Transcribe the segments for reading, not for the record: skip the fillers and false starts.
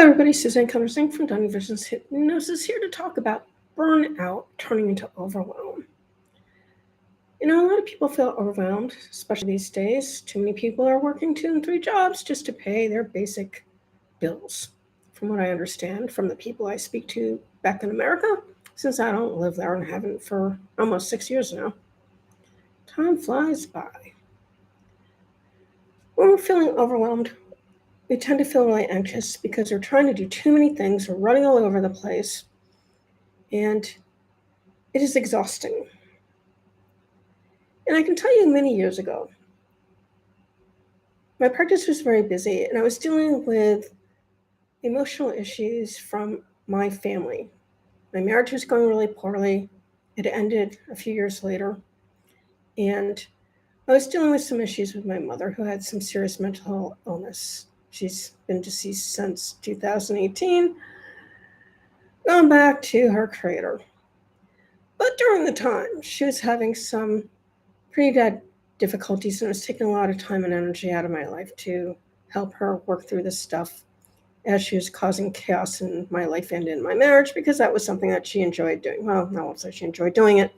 Hello, everybody. Susan Kellner-Zinck from Dunning Vision's Hypnosis here to talk about burnout turning into overwhelm. A lot of people feel overwhelmed, especially these days. Too many people are working 2 and 3 jobs just to pay their basic bills. From what I understand from the people I speak to back in America, since I don't live there and haven't for almost 6 years now. Time flies by. When we're feeling overwhelmed, we tend to feel really anxious because we're trying to do too many things, we're running all over the place, and it is exhausting. And I can tell you many years ago, my practice was very busy and I was dealing with emotional issues from my family. My marriage was going really poorly. It ended a few years later. And I was dealing with some issues with my mother who had some serious mental illness. She's been deceased since 2018, gone back to her creator. But during the time, she was having some pretty bad difficulties, and it was taking a lot of time and energy out of my life to help her work through this stuff as she was causing chaos in my life and in my marriage, because that was something that she enjoyed doing. Well, I won't say she enjoyed doing it.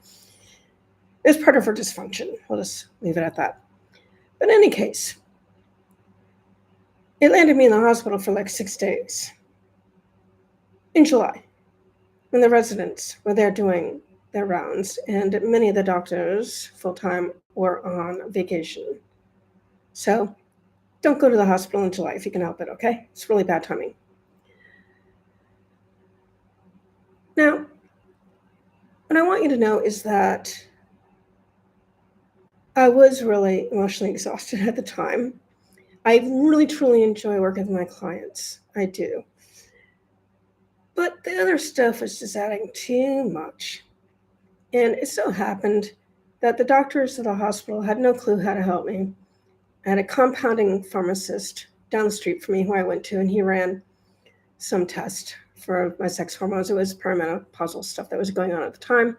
It was part of her dysfunction. We'll just leave it at that. But in any case, it landed me in the hospital for like 6 days in July when the residents were there doing their rounds, and many of the doctors full-time were on vacation. So don't go to the hospital in July if you can help it, okay? It's really bad timing. Now, what I want you to know is that I was really emotionally exhausted at the time. I really, truly enjoy working with my clients. I do. But the other stuff was just adding too much. And it so happened that the doctors at the hospital had no clue how to help me. I had a compounding pharmacist down the street from me who I went to, and he ran some test for my sex hormones. It was perimenopausal stuff that was going on at the time.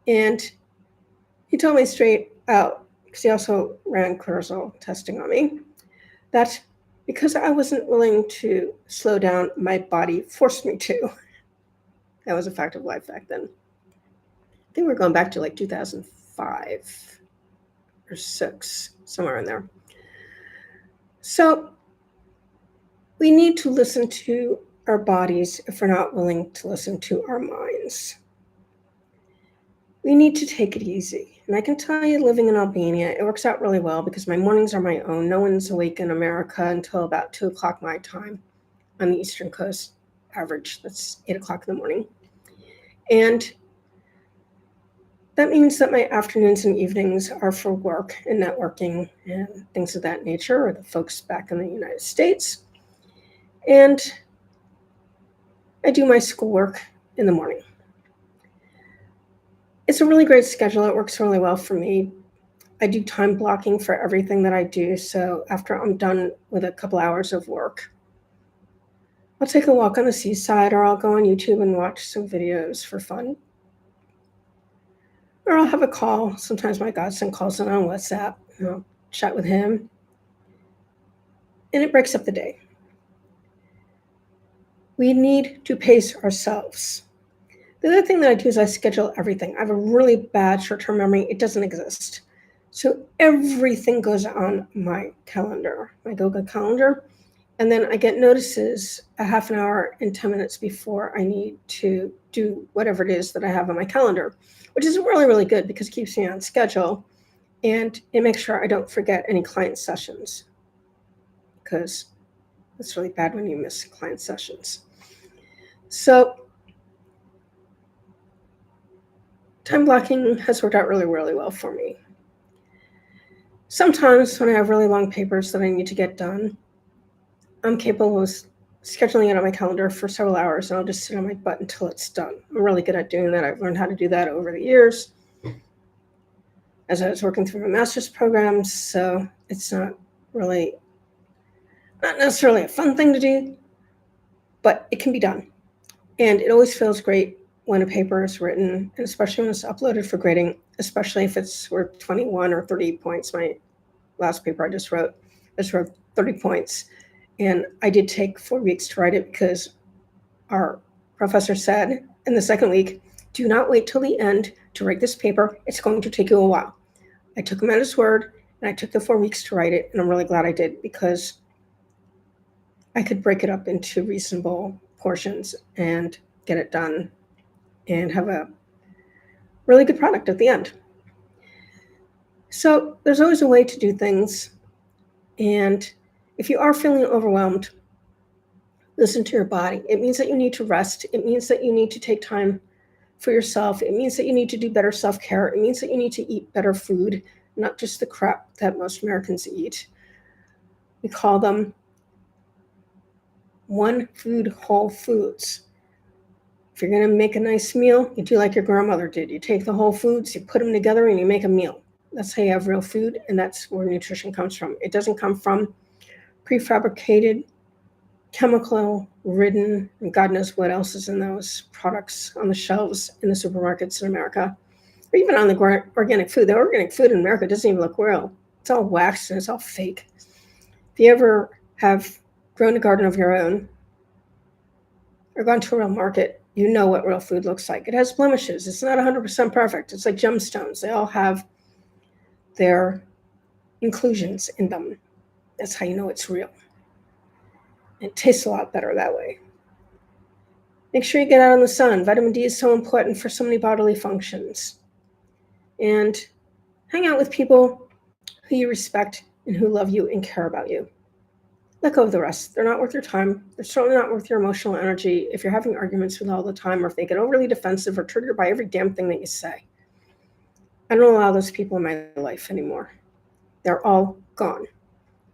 And he told me straight out, because he also ran cortisol testing on me, that because I wasn't willing to slow down, my body forced me to. That was a fact of life back then. I think we're going back to like 2005 or 6, somewhere in there. So we need to listen to our bodies if we're not willing to listen to our minds. We need to take it easy. And I can tell you, living in Albania, it works out really well because my mornings are my own. No one's awake in America until about 2 o'clock my time on the Eastern Coast, average. That's 8 o'clock in the morning. And that means that my afternoons and evenings are for work and networking and things of that nature, or the folks back in the United States. And I do my schoolwork in the morning. It's a really great schedule. It works really well for me. I do time blocking for everything that I do. So after I'm done with a couple hours of work, I'll take a walk on the seaside, or I'll go on YouTube and watch some videos for fun. Or I'll have a call. Sometimes my godson calls in on WhatsApp, and I'll chat with him. And it breaks up the day. We need to pace ourselves. The other thing that I do is I schedule everything. I have a really bad short-term memory. It doesn't exist. So everything goes on my calendar, my Google calendar. And then I get notices a half an hour and 10 minutes before I need to do whatever it is that I have on my calendar, which is really, really good because it keeps me on schedule. And it makes sure I don't forget any client sessions, because it's really bad when you miss client sessions. So time blocking has worked out really, really well for me. Sometimes when I have really long papers that I need to get done, I'm capable of scheduling it on my calendar for several hours, and I'll just sit on my butt until it's done. I'm really good at doing that. I've learned how to do that over the years as I was working through my master's programs. So it's not necessarily a fun thing to do, but it can be done. And it always feels great when a paper is written, and especially when it's uploaded for grading, especially if it's worth 21 or 30 points. My last paper I just wrote 30 points. And I did take 4 weeks to write it because our professor said in the second week, do not wait till the end to write this paper. It's going to take you a while. I took him at his word, and I took the 4 weeks to write it, and I'm really glad I did because I could break it up into reasonable portions and get it done and have a really good product at the end. So there's always a way to do things. And if you are feeling overwhelmed, listen to your body. It means that you need to rest. It means that you need to take time for yourself. It means that you need to do better self-care. It means that you need to eat better food, not just the crap that most Americans eat. We call them one food whole foods. If you're going to make a nice meal, you do like your grandmother did. You take the whole foods, you put them together, and you make a meal. That's how you have real food, and that's where nutrition comes from. It doesn't come from prefabricated, chemical-ridden, and God knows what else is in those products on the shelves in the supermarkets in America, or even on the organic food. The organic food in America doesn't even look real. It's all waxed and it's all fake. If you ever have grown a garden of your own or gone to a real market, you know what real food looks like. It has blemishes. It's not 100% perfect. It's like gemstones. They all have their inclusions in them. That's how you know it's real. It tastes a lot better that way. Make sure you get out in the sun. Vitamin D is so important for so many bodily functions. And hang out with people who you respect and who love you and care about you. Let go of the rest. They're not worth your time. They're certainly not worth your emotional energy if you're having arguments with them all the time or if they get overly defensive or triggered by every damn thing that you say. I don't allow those people in my life anymore. They're all gone.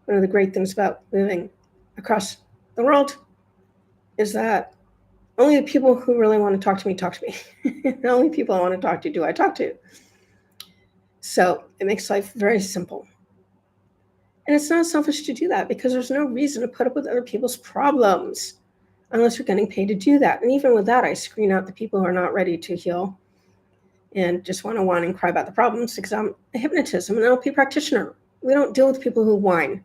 One of the great things about living across the world is that only the people who really want to talk to me. The only people I want to talk to do I talk to. So it makes life very simple. And it's not selfish to do that because there's no reason to put up with other people's problems unless you're getting paid to do that. And even with that, I screen out the people who are not ready to heal and just want to whine and cry about the problems because I'm a hypnotist. I'm an NLP practitioner. We don't deal with people who whine.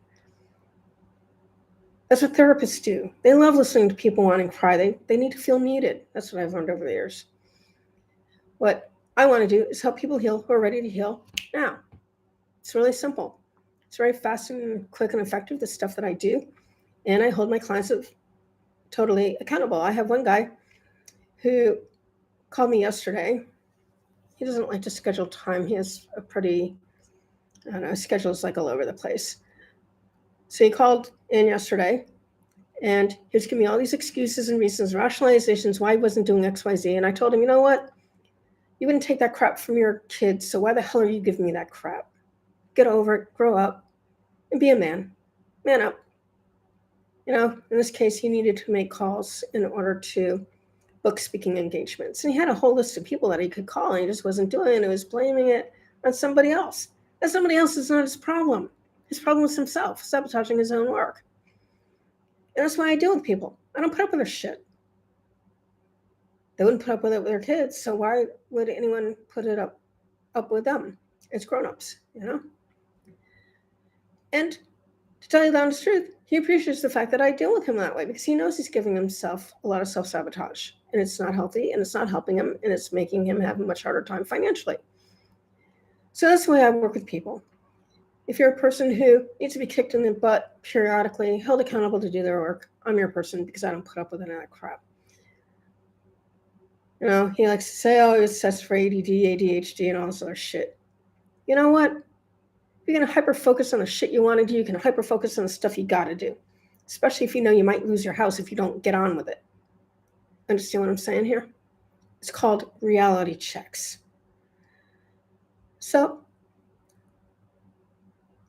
That's what therapists do. They love listening to people whine and cry. They need to feel needed. That's what I've learned over the years. What I want to do is help people heal who are ready to heal now. It's really simple. It's very fast and quick and effective, the stuff that I do. And I hold my clients totally accountable. I have one guy who called me yesterday. He doesn't like to schedule time. He has a pretty, schedule's like all over the place. So he called in yesterday and he was giving me all these excuses and reasons, rationalizations, why he wasn't doing X, Y, Z. And I told him, you know what? You wouldn't take that crap from your kids. So why the hell are you giving me that crap? Get over it, grow up, and be a man. Man up. In this case, he needed to make calls in order to book speaking engagements. And he had a whole list of people that he could call, and he just wasn't doing it. He was blaming it on somebody else. And somebody else is not his problem. His problem is himself, sabotaging his own work. And that's why I deal with people. I don't put up with their shit. They wouldn't put up with it with their kids, so why would anyone put it up with them? It's grown-ups, And to tell you the honest truth, he appreciates the fact that I deal with him that way because he knows he's giving himself a lot of self-sabotage. And it's not healthy, and it's not helping him, and it's making him have a much harder time financially. So that's the way I work with people. If you're a person who needs to be kicked in the butt periodically, held accountable to do their work, I'm your person because I don't put up with any of that crap. He likes to say, oh, he was assessed for ADD, ADHD, and all this other shit. You know what? If you're going to hyper-focus on the shit you want to do, you can hyper-focus on the stuff you got to do, especially if you know you might lose your house if you don't get on with it. Understand what I'm saying here? It's called reality checks. So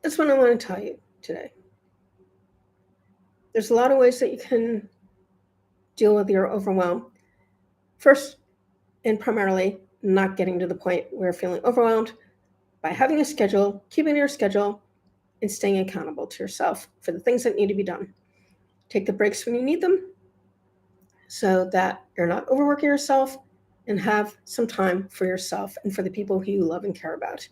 that's what I want to tell you today. There's a lot of ways that you can deal with your overwhelm. First, and primarily, not getting to the point where you're feeling overwhelmed by having a schedule, keeping your schedule, and staying accountable to yourself for the things that need to be done. Take the breaks when you need them so that you're not overworking yourself and have some time for yourself and for the people who you love and care about.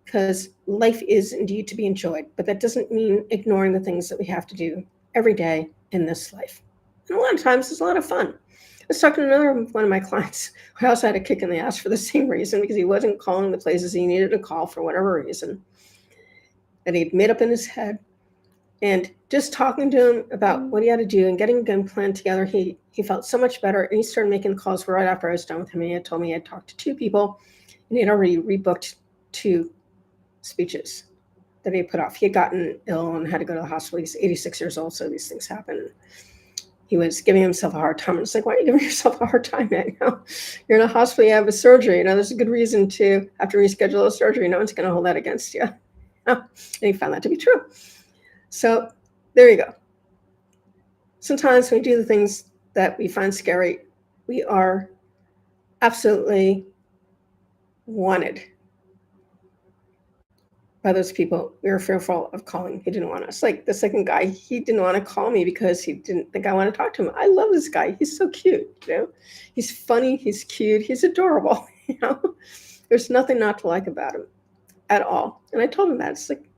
Because life is indeed to be enjoyed, but that doesn't mean ignoring the things that we have to do every day in this life. And a lot of times it's a lot of fun. I was talking to another one of my clients who also had a kick in the ass for the same reason because he wasn't calling the places he needed to call for whatever reason that he'd made up in his head. And just talking to him about what he had to do and getting a game plan together, he felt so much better. And he started making calls right after I was done with him. And he had told me he had talked to 2 people and he had already rebooked 2 speeches that he had put off. He had gotten ill and had to go to the hospital. He's 86 years old, so these things happen. He was giving himself a hard time. It's like, why are you giving yourself a hard time, man? You know, you're in a hospital, you have a surgery. You know, there's a good reason to have to reschedule a surgery. No one's going to hold that against you. And he found that to be true. So there you go. Sometimes when we do the things that we find scary, we are absolutely wanted by those people. We were fearful of calling. He didn't want us. Like the second guy, he didn't want to call me because he didn't think I want to talk to him. I love this guy. He's so cute. You know, he's funny. He's cute. He's adorable. You know, there's nothing not to like about him at all. And I told him that. It's like,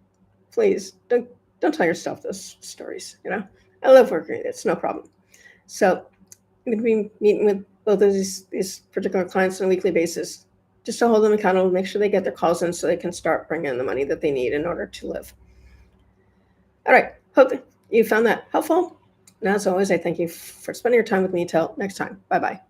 please don't tell yourself those stories. You know, I love working with you. It's no problem. So I'm going to be meeting with both of these particular clients on a weekly basis, just to hold them accountable, make sure they get their calls in so they can start bringing in the money that they need in order to live. All right. Hope you found that helpful. And as always, I thank you for spending your time with me. Till next time. Bye-bye.